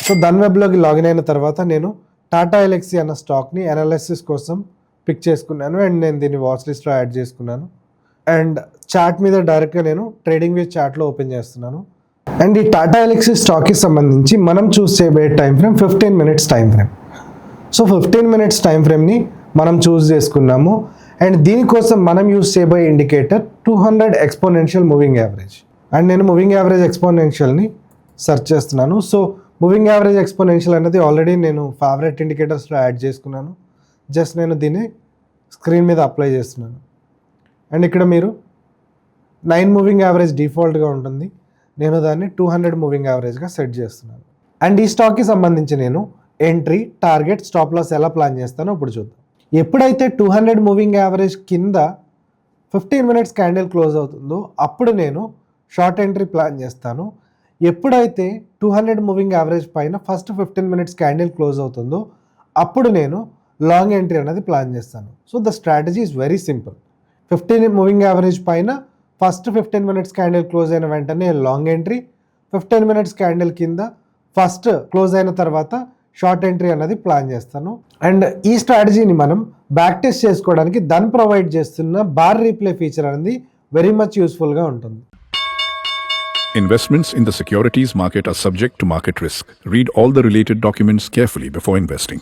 So Dhan వెబ్లోకి login అయిన తర్వాత నేను టాటా ఎల్ఎక్సీ అన్న స్టాక్ని అనాలిసిస్ కోసం పిక్ చేసుకున్నాను అండ్ నేను దీన్ని వాచ్ లిస్ట్లో యాడ్ చేసుకున్నాను. అండ్ చార్ట్ మీద డైరెక్ట్గా నేను ట్రేడింగ్ వ్యూ చార్ట్లో ఓపెన్ చేస్తున్నాను. అండ్ ఈ టాటా ఎల్ఎక్సీ స్టాక్కి సంబంధించి మనం చూస్ చేయబోయే time frame 15 minutes time frame. So 15 minutes time ఫ్రేమ్ని మనం చూస్ చేసుకున్నాము. అండ్ దీనికోసం మనం యూస్ చేయబోయే indicator 200 exponential moving average. And నేను మూవింగ్ యావరేజ్ ఎక్స్పోనెన్షియల్ని సెర్చ్ చేస్తున్నాను. సో మూవింగ్ యావరేజ్ ఎక్స్పోనెన్షియల్ అనేది ఆల్రెడీ నేను ఫేవరెట్ ఇండికేటర్స్లో యాడ్ చేసుకున్నాను. జస్ట్ నేను దీన్ని స్క్రీన్ మీద అప్లై చేస్తున్నాను. అండ్ ఇక్కడ మీరు 9 మూవింగ్ యావరేజ్ డిఫాల్ట్గా ఉంటుంది. నేను దాన్ని 200 మూవింగ్ యావరేజ్గా సెట్ చేస్తున్నాను. అండ్ ఈ స్టాక్కి సంబంధించి నేను ఎంట్రీ, టార్గెట్, స్టాప్ లాస్ ఎలా ప్లాన్ చేస్తానో ఇప్పుడు చూద్దాం. ఎప్పుడైతే 200 మూవింగ్ యావరేజ్ కింద 15 minutes క్యాండిల్ క్లోజ్ అవుతుందో అప్పుడు నేను షార్ట్ ఎంట్రీ ప్లాన్ చేస్తాను. ఎప్పుడైతే 200 మూవింగ్ యావరేజ్ పైన ఫస్ట్ 15 minutes క్యాండిల్ క్లోజ్ అవుతుందో అప్పుడు నేను లాంగ్ ఎంట్రీ అనేది ప్లాన్ చేస్తాను. So the strategy is very simple. 15 moving average పైన ఫస్ట్ 15 minutes క్యాండిల్ క్లోజ్ అయిన వెంటనే లాంగ్ ఎంట్రీ, 15 minutes క్యాండిల్ కింద ఫస్ట్ క్లోజ్ అయిన తర్వాత షార్ట్ ఎంట్రీ అనేది ప్లాన్ చేస్తాను. అండ్ ఈ స్ట్రాటజీని మనం బ్యాక్ టెస్ట్ చేసుకోవడానికి ధన్ ప్రొవైడ్ చేస్తున్న బార్ రీప్లే ఫీచర్ అనేది వెరీ మచ్ యూస్ఫుల్గా ఉంటుంది. Investments in the securities market are subject to market risk. Read all the related documents carefully before investing.